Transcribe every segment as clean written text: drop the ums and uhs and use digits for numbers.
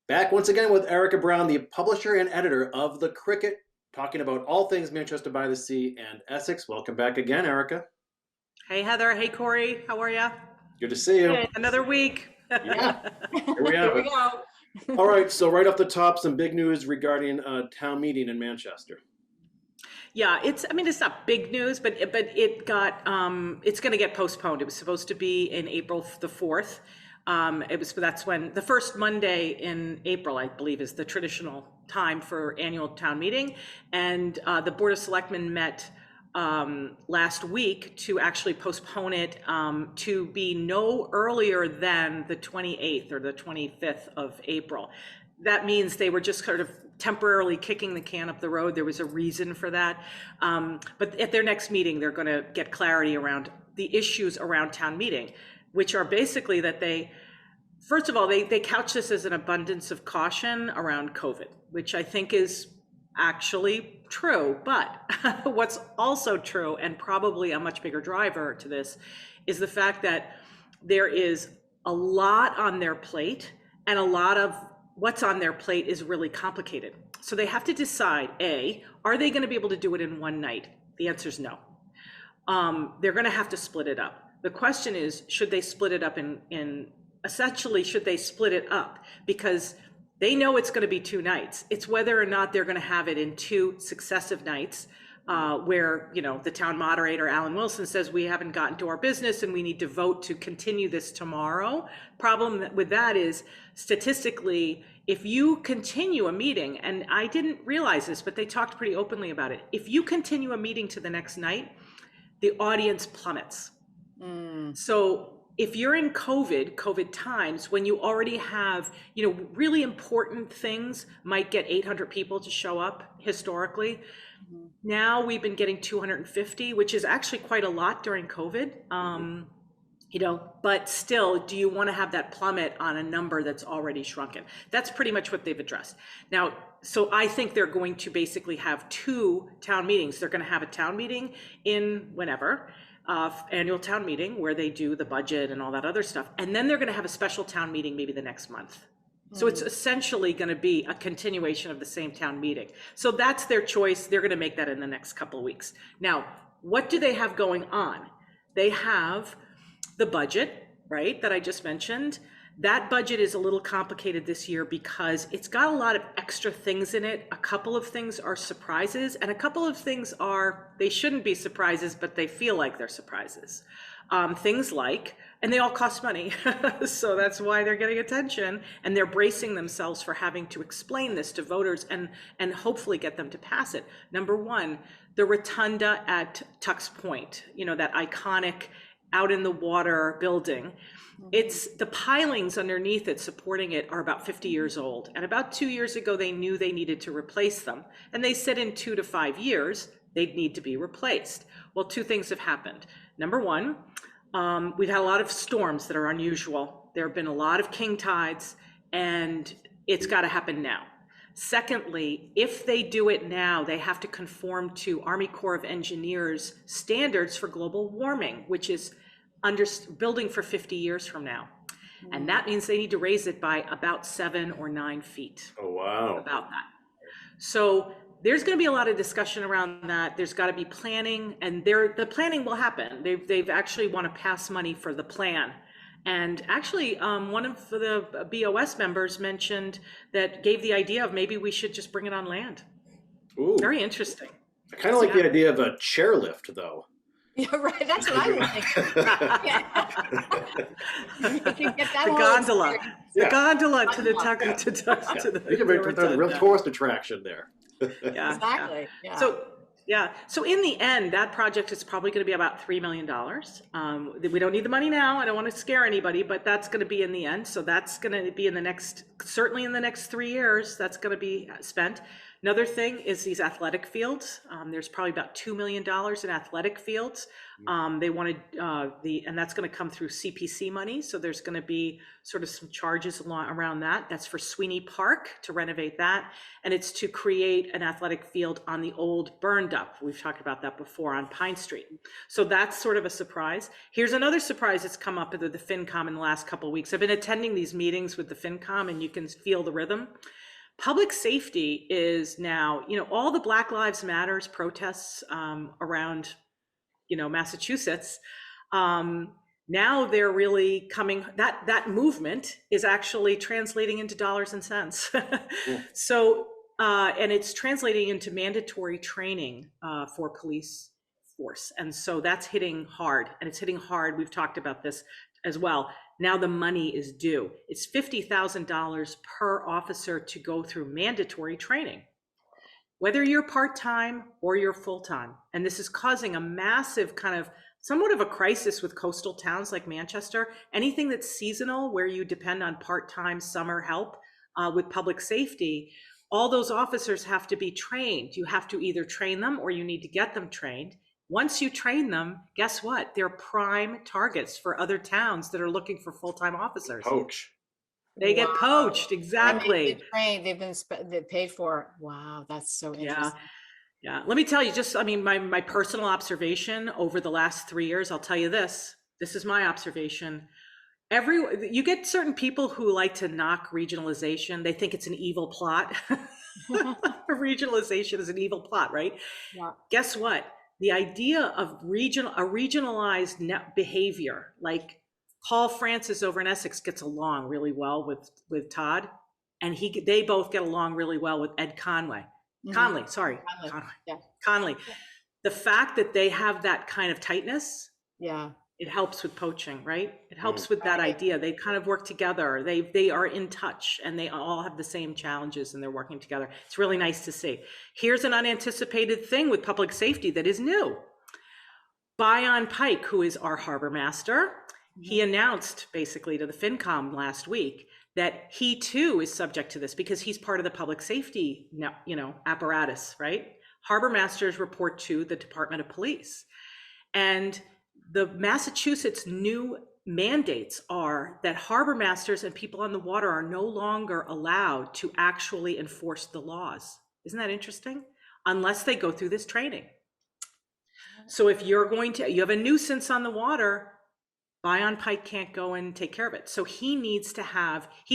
Back once again with Erika Brown, the publisher and editor of The Cricket, talking about all things Manchester by the Sea and Essex. Welcome back again, Erika. Hey Heather, hey Corey, how are ya? Good to see you. Good. Another week. Yeah, here we Here have we it. go. All right, so right off the top, some big news regarding a town meeting in Manchester. Yeah, it's not big news, but it's going to get postponed. It was supposed to be in April the 4th. That's when the first Monday in April, I believe, is the traditional time for annual town meeting. And the Board of Selectmen met last week to actually postpone it to be no earlier than the 28th or the 25th of April. That means they were just sort of temporarily kicking the can up the road. There was a reason for that. But at their next meeting, they're going to get clarity around the issues around town meeting, which are basically that first of all, they couch this as an abundance of caution around COVID, which I think is actually true. But what's also true, and probably a much bigger driver to this, is the fact that there is a lot on their plate, and a lot of what's on their plate is really complicated. So they have to decide, A, are they going to be able to do it in one night? The answer is no. They're going to have to split it up. The question is, should they split it up essentially, should they split it up? Because they know it's going to be 2 nights. It's whether or not they're going to have it in 2 successive nights, where, the town moderator, Alan Wilson, says we haven't gotten to our business and we need to vote to continue this tomorrow. Problem with that is, statistically, if you continue a meeting, and I didn't realize this, but they talked pretty openly about it. If you continue a meeting to the next night, the audience plummets. So if you're in COVID times, when you already have, really important things might get 800 people to show up historically. Now we've been getting 250, which is actually quite a lot during COVID. But still, do you want to have that plummet on a number that's already shrunken? That's pretty much what they've addressed. Now, so I think they're going to basically have 2 town meetings. They're going to have a town meeting in whenever, annual town meeting where they do the budget and all that other stuff. And then they're going to have a special town meeting maybe the next month. So it's essentially going to be a continuation of the same town meeting. So that's their choice. They're going to make that in the next couple of weeks. Now, what do they have going on? They have the budget, right, that I just mentioned. That budget is a little complicated this year because it's got a lot of extra things in it. A couple of things are surprises, and a couple of things they shouldn't be surprises, but they feel like they're surprises. Things like, and they all cost money, so that's why they're getting attention, and they're bracing themselves for having to explain this to voters and hopefully get them to pass it. Number one, the rotunda at Tux Point, that iconic out in the water building. It's the pilings underneath it supporting it are about 50 years old. And about 2 years ago, they knew they needed to replace them. And they said in 2 to 5 years, they'd need to be replaced. Well, 2 things have happened. Number one, we've had a lot of storms that are unusual. There have been a lot of king tides, and it's got to happen now. Secondly, if they do it now, they have to conform to Army Corps of Engineers standards for global warming, which is building for 50 years from now. And that means they need to raise it by about 7 or 9 feet. Oh, wow. About that. So there's going to be a lot of discussion around that. There's got to be planning, and the planning will happen. They've actually want to pass money for the plan. And actually, one of the BOS members gave the idea of maybe we should just bring it on land. Ooh. Very interesting. I kind of like the idea of a chairlift, though. Yeah, right. That's what I was thinking. You can get that The whole gondola. experience. The gondola to the You can make a real tourist attraction there. Yeah, Exactly. yeah. So in the end, that project is probably going to be about $3 million. We don't need the money now. I don't want to scare anybody, but that's going to be in the end. So that's going to be certainly in the next 3 years, that's going to be spent. Another thing is these athletic fields. There's probably about $2 million in athletic fields. They wanted and that's going to come through CPC money. So there's going to be sort of some charges around that. That's for Sweeney Park to renovate that. And it's to create an athletic field on the old burned up. We've talked about that before on Pine Street. So that's sort of a surprise. Here's another surprise that's come up with the FinCom in the last couple of weeks. I've been attending these meetings with the FinCom and you can feel the rhythm. Public safety is now, all the Black Lives Matters protests around, Massachusetts. Now they're really coming, that movement is actually translating into dollars and cents. So, and it's translating into mandatory training for police force. And so that's hitting hard, and it's hitting hard. We've talked about this as well. Now the money is due. It's $50,000 per officer to go through mandatory training, whether you're part-time or you're full-time. And this is causing a massive kind of somewhat of a crisis with coastal towns like Manchester. Anything that's seasonal, where you depend on part-time summer help with public safety, all those officers have to be trained. You have to either train them or you need to get them trained. Once you train them, guess what? They're prime targets for other towns that are looking for full-time officers. Poach. They get poached, exactly. They've been paid for. Wow, that's so interesting. Yeah. Let me tell you, my personal observation over the last 3 years, I'll tell you this. This is my observation. You get certain people who like to knock regionalization. They think it's an evil plot. Regionalization is an evil plot, right? Yeah. Guess what? The idea of a regionalized net behavior, like Paul Francis over in Essex gets along really well with Todd, and they both get along really well with Ed Conway. Conley. Yeah. Conley. The fact that they have that kind of tightness, it helps with poaching, right? It helps with that idea. They kind of work together. They are in touch, and they all have the same challenges, and they're working together. It's really nice to see. Here's an unanticipated thing with public safety that is new. Bion Pike, who is our harbor master, he announced basically to the FinCom last week that he too is subject to this because he's part of the public safety, apparatus, right? Harbor masters report to the Department of Police. And the Massachusetts new mandates are that harbor masters and people on the water are no longer allowed to actually enforce the laws. Isn't that interesting? Unless they go through this training. So if you have a nuisance on the water, Bion Pike can't go and take care of it. So he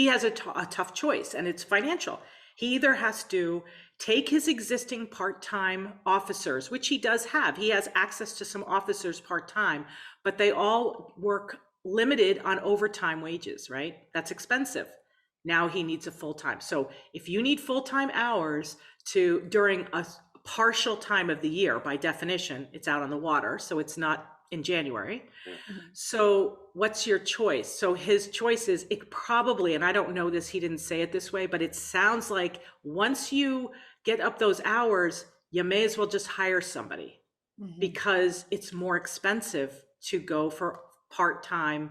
has a tough choice, and it's financial. He either has to take his existing part-time officers, which he does have. He has access to some officers part-time, but they all work limited on overtime wages, right? That's expensive. Now he needs a full-time. So if you need full-time hours during a partial time of the year, by definition, it's out on the water, so it's not in January. So what's your choice? So his choice is and I don't know this, he didn't say it this way, but it sounds like once you get up those hours, you may as well just hire somebody because it's more expensive to go for part-time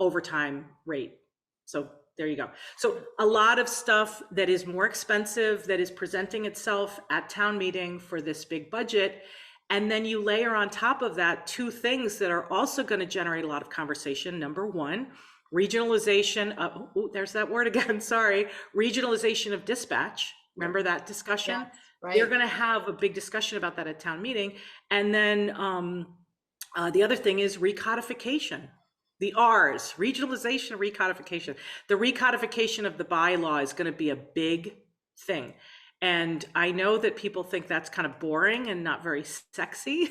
overtime rate. So there you go. So a lot of stuff that is more expensive that is presenting itself at town meeting for this big budget. And then you layer on top of that two things that are also going to generate a lot of conversation. Number one, regionalization of, there's that word again, sorry, regionalization of dispatch. Remember that discussion? Yeah, right. They're going to have a big discussion about that at town meeting. And then the other thing is recodification. The R's, regionalization, recodification. The recodification of the bylaw is going to be a big thing. And I know that people think that's kind of boring and not very sexy,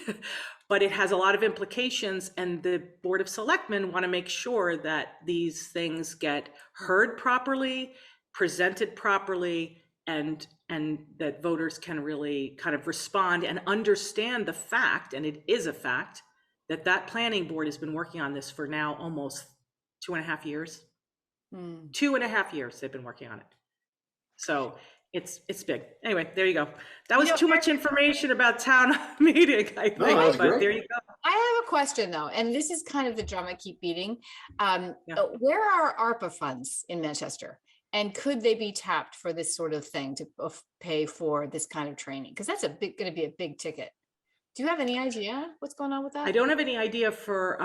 but it has a lot of implications, and the Board of Selectmen want to make sure that these things get heard properly, presented properly, and that voters can really kind of respond and understand the fact, and it is a fact, that planning board has been working on this for now almost 2.5 years. 2.5 years they've been working on it. So it's big. Anyway, there you go. That was too much information about town meeting, I think, but there you go. I have a question though, and this is kind of the drum I keep beating. Where are ARPA funds in Manchester? And could they be tapped for this sort of thing to pay for this kind of training? Because that's going to be a big ticket. Do you have any idea what's going on with that? I don't have any idea for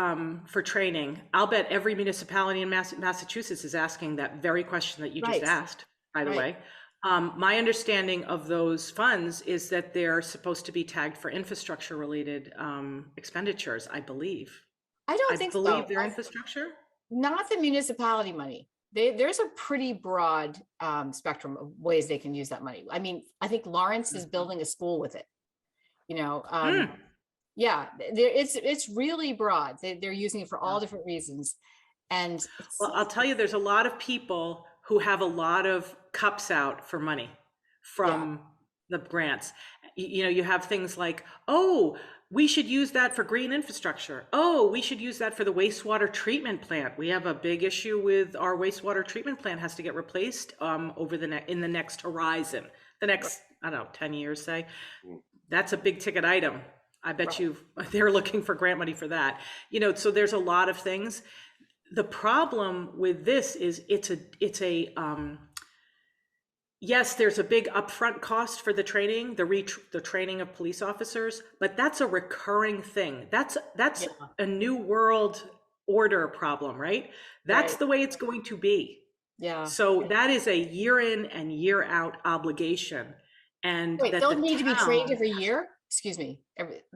training. I'll bet every municipality in Massachusetts is asking that very question that you just Right. asked, by the Right. way. My understanding of those funds is that they're supposed to be tagged for infrastructure related expenditures, I believe. I don't think so. They're infrastructure. Not the municipality money. There's a pretty broad spectrum of ways they can use that money. I mean, I think Lawrence is building a school with it. Yeah, it's really broad. They're using it for all different reasons. And Well, I'll tell you, there's a lot of people who have a lot of cups out for money from the grants. You have things like, oh, we should use that for green infrastructure. Oh, we should use that for the wastewater treatment plant. We have a big issue with our wastewater treatment plant has to get replaced in the next horizon, the next, I don't know, 10 years, say. That's a big ticket item. I bet they're looking for grant money for that. So there's a lot of things. The problem with this is yes, there's a big upfront cost for the training, the training of police officers, but that's a recurring thing. That's a new world order problem, right? That's the way it's going to be. Yeah. So that is a year in and year out obligation. And wait, that they'll the need to be trained town- every year? Excuse me.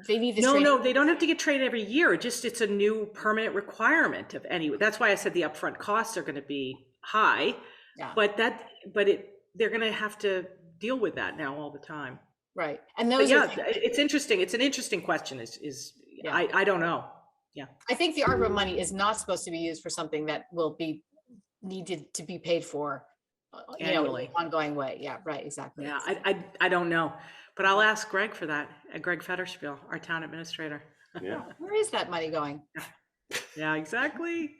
They need this No, training. no, they don't have to get trained every year. It's a new permanent requirement of any. That's why I said the upfront costs are going to be high. Yeah. They're going to have to deal with that now all the time. Right. And But those yeah, are, it's interesting. It's an interesting question. I don't know. Yeah. I think the ARPA money is not supposed to be used for something that will be needed to be paid for in Annually. an ongoing way. Yeah, right, exactly. Yeah, I don't know, but I'll ask Greg for that. Greg Fetterspiel, our town administrator. Yeah. Where is that money going? Yeah, exactly.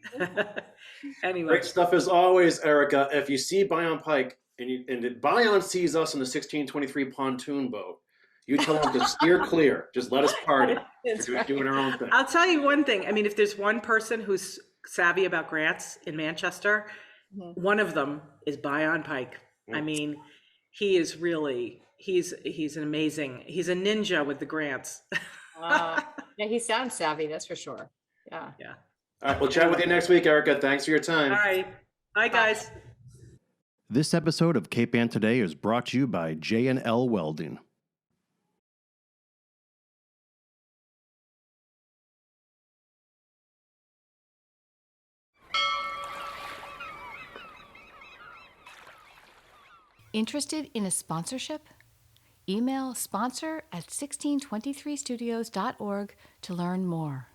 Anyway, Great stuff as always, Erika. If you see Bion Pike and Bion sees us in the 1623 pontoon boat, you tell him to steer clear. Just let us party. That's We're right. doing our own thing. I'll tell you one thing. I mean, if there's one person who's savvy about grants in Manchester, one of them is Bion Pike. I mean, he is really, he's an amazing, he's a ninja with the grants. Yeah, he sounds savvy, that's for sure. Yeah. Yeah. All right, we'll chat with you next week, Erika. Thanks for your time. All right. Bye, guys. This episode of Cape Ann Today is brought to you by J&L Welding. Interested in a sponsorship? Email sponsor@1623studios.org to learn more.